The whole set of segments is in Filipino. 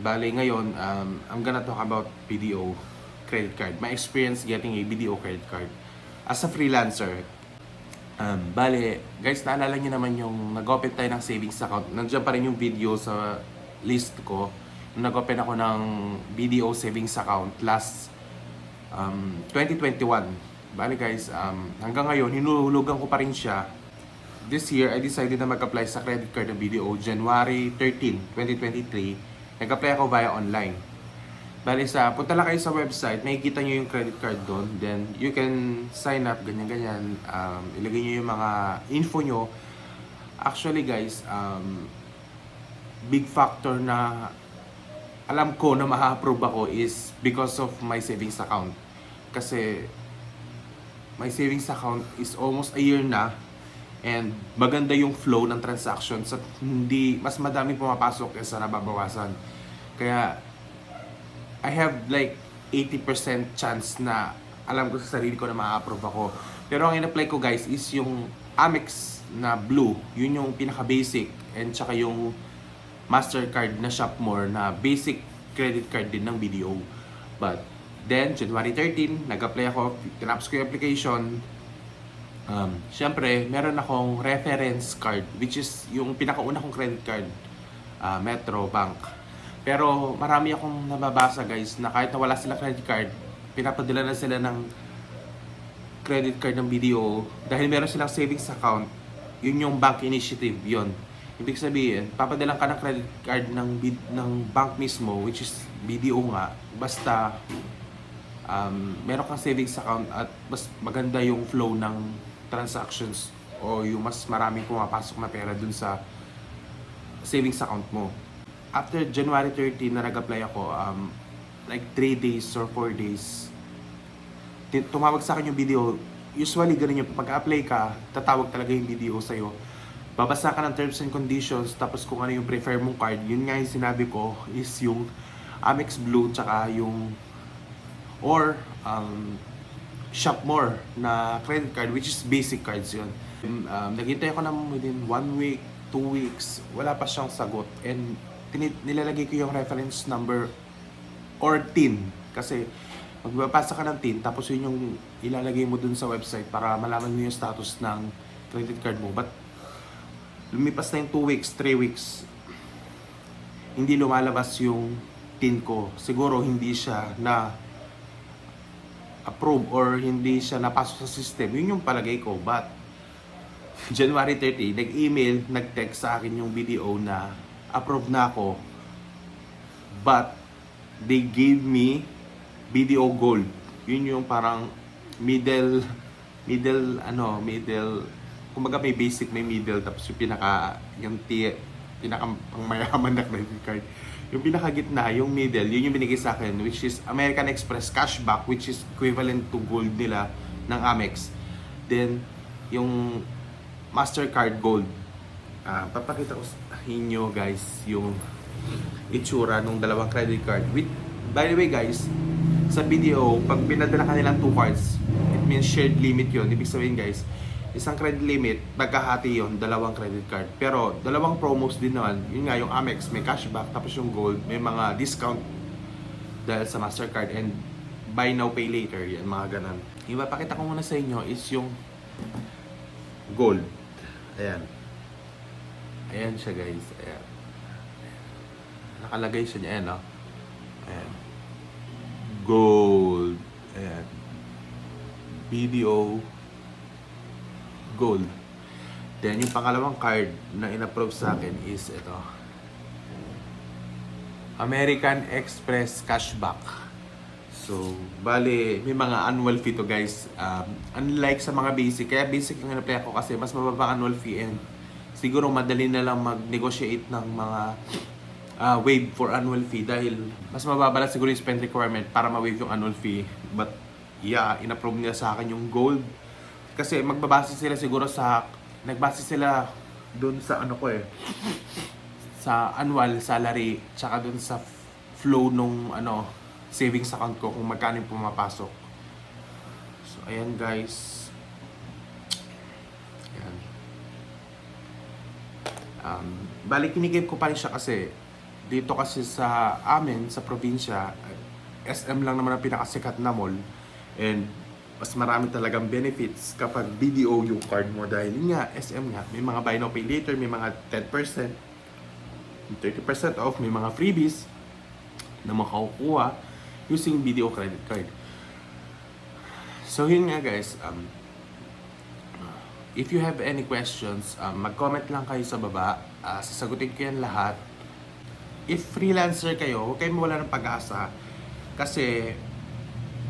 Bali ngayon, I'm gonna talk about BDO credit card. My experience getting a BDO credit card as a freelancer. Bali, guys, naalala niyo naman yung nag-open tayo ng savings account. Nandiyan pa rin yung video sa list ko. Nag-open ako ng BDO savings account last 2021. Bali guys, hanggang ngayon, hinuhulugan ko pa rin siya. This year, I decided na mag-apply sa credit card ng BDO January 13, 2023. Nag-apply ako via online. Bali punta lang kayo sa website, makikita nyo yung credit card doon. Then, you can sign up, ganyan-ganyan. Ilagay nyo yung mga info nyo. Actually guys, big factor na alam ko na ma-approve ako is because of my savings account. Kasi, my savings account is almost a year na. And maganda yung flow ng transactions at hindi, mas madaming pumapasok kaysa nababawasan. Kaya, I have like 80% chance na alam ko sa sarili ko na ma-approve ako. Pero ang in-apply ko guys is yung Amex na blue. Yun yung pinaka-basic. And tsaka yung Mastercard na Shopmore na basic credit card din ng BDO. But then, January 13, nag-apply ako. Tinapos ko yung application. Siyempre, meron akong reference card which is yung pinakauna kong credit card. Metro Bank. Pero marami akong nababasa guys na kahit na wala silang credit card, pinapadala na sila ng credit card ng BDO dahil meron silang savings account. Yun yung bank initiative, yun. Ibig sabihin, papadalan ka ng credit card ng bank mismo, which is BDO nga, basta meron kang savings account at mas maganda yung flow ng transactions o yung mas maraming pumapasok na pera dun sa savings account mo. After January 13 na nag-apply ako, like 3 days or 4 days, tumawag sa akin yung BDO. Usually, ganun yung pag-apply ka, tatawag talaga yung BDO sa'yo. Babasa ka ng terms and conditions, tapos kung ano yung prefer mong card, yun nga yung sinabi ko, is yung Amex Blue, tsaka yung, or Shopmore na credit card, which is basic cards yun. Naghintay ako ng within 1 week, 2 weeks, wala pa siyang sagot. And nilalagay ko yung reference number or TIN kasi magbabasa ka ng TIN tapos yun yung ilalagay mo dun sa website para malaman mo yung status ng credit card mo. But lumipas na yung 2 weeks, 3 weeks, hindi lumalabas yung TIN ko. Siguro hindi siya na approve or hindi siya napasok sa system. Yun yung palagay ko. But January 30, nag-email, nag-text sa akin yung BDO na approve na ako, but they gave me BDO Gold. Yun yung parang middle, kumbaga may basic, may middle, tapos yung pinaka pangmayaman na credit card. Yung pinaka gitna, yung middle, yun yung binigay sa akin, which is American Express Cashback, which is equivalent to gold nila ng Amex. Then, yung Mastercard Gold. Papakita ko sa inyo guys yung itsura ng dalawang credit card. By the way guys, sa BDO, pag pinadala ka nilang 2 cards, it means shared limit yun. Ibig sabihin guys, isang credit limit, nagkahati yun, dalawang credit card. Pero dalawang promos din naman, yun nga yung Amex, may cashback, tapos yung Gold, may mga discount dahil sa Mastercard and buy now, pay later, yan, mga ganun. Yung papakita ko muna sa inyo is yung Gold. Ayan. Ayan siya guys. Ayan. Nakalagay siya niya. Ayan, no? Ayan. Gold. Ayan. BDO Gold. Then yung pangalawang card na in-approve sa akin is ito. American Express Cashback. So, bali, may mga annual fee to guys. Unlike sa mga basic. Kaya basic yung in-apply ako kasi mas mababa annual fee and siguro madali na lang mag-negotiate ng mga waive for annual fee dahil mas mababa lang siguro yung spend requirement para ma-waive yung annual fee. But yeah, in-approve nila sa akin yung Gold kasi magbabase sila siguro nagbase sila dun sa sa annual salary tsaka dun sa flow nung savings account ko kung magkano yung pumapasok. So ayan guys. Bali, kinigip ko pa rin siya kasi dito kasi sa amin, sa probinsya, SM lang naman ang pinakasikat na mall. And mas marami talagang benefits kapag BDO yung card mo dahil yun nga, SM nga, may mga buy now pay later, may mga 10%, 30% off, may mga freebies na makukuha using BDO credit card. So yun nga guys, if you have any questions, mag-comment lang kayo sa baba, sasagutin ko yan lahat. If freelancer kayo, huwag kayong mawala ng pag-asa kasi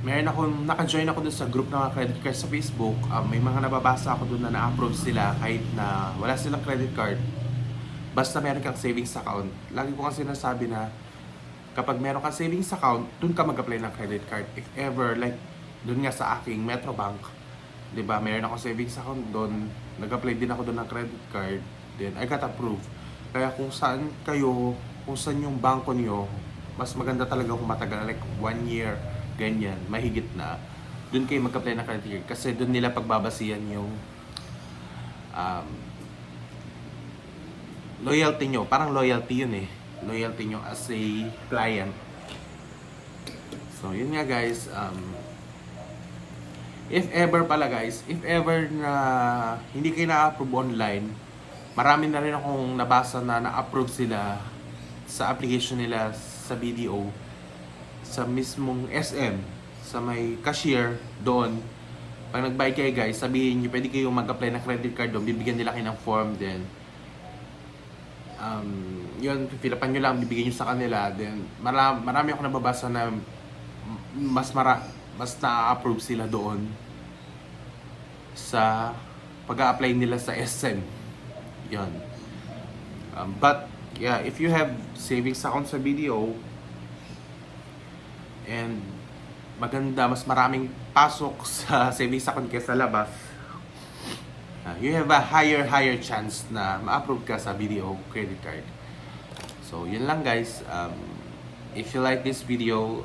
naka-join ako dun sa group ng mga credit card sa Facebook. May mga nababasa ako dun na na-approve sila kahit na wala silang credit card. Basta meron kang savings account. Lagi ko kasi sinasabi na kapag meron kang savings account, dun ka mag-apply ng credit card. If ever, like dun nga sa aking Metrobank, diba, meron ako savings account dun, nag-apply din ako dun ng credit card, then I got approved. Kaya kung saan yung bangko niyo, mas maganda talaga kung matagal, like 1 year, ganyan, mahigit na, dun kayo mag-apply ng credit card kasi dun nila pagbabasihan yung loyalty nyo. Parang loyalty yun eh. Loyalty nyo as a client. So, yun nga guys. If ever na hindi kayo na-approve online, marami na rin akong nabasa na na-approve sila sa application nila sa BDO, sa mismong SM, sa may cashier doon. Pag nag-buy kayo guys, sabihin nyo, pwede kayong mag-apply ng credit card doon, bibigyan nila kayo ng form din. Yun, pipilapan nyo lang, bibigyan nyo sa kanila. Then, marami ako nababasa na mas na-approve sila doon sa pag-a-apply nila sa SM. Yun. But, yeah, if you have savings account sa BDO, and maganda, mas maraming pasok sa savings account kaysa labas, you have a higher chance na ma-approve ka sa BDO credit card. So, yun lang guys. If you like this video,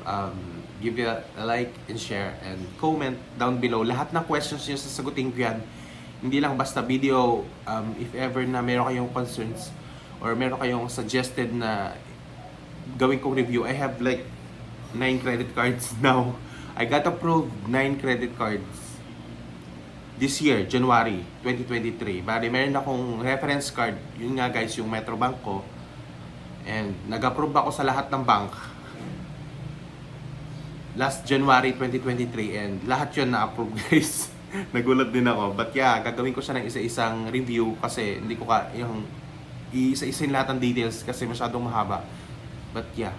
give it a like and share and comment down below. Lahat ng questions nyo sasagutin ko yan. Hindi lang basta video. If ever na meron kayong concerns or meron kayong suggested na gawin kong review, I have like 9 credit cards now. I got approved 9 credit cards this year, January 2023. Bali, meron akong reference card. Yun nga guys, yung Metrobank ko. And nag-approve ako sa lahat ng bank last January 2023 and lahat yun na-approve guys. Nagulat din ako. But yeah, gagawin ko siya ng isa-isang review kasi hindi ko yung isa-isain lahat ng details kasi masyadong mahaba. But yeah,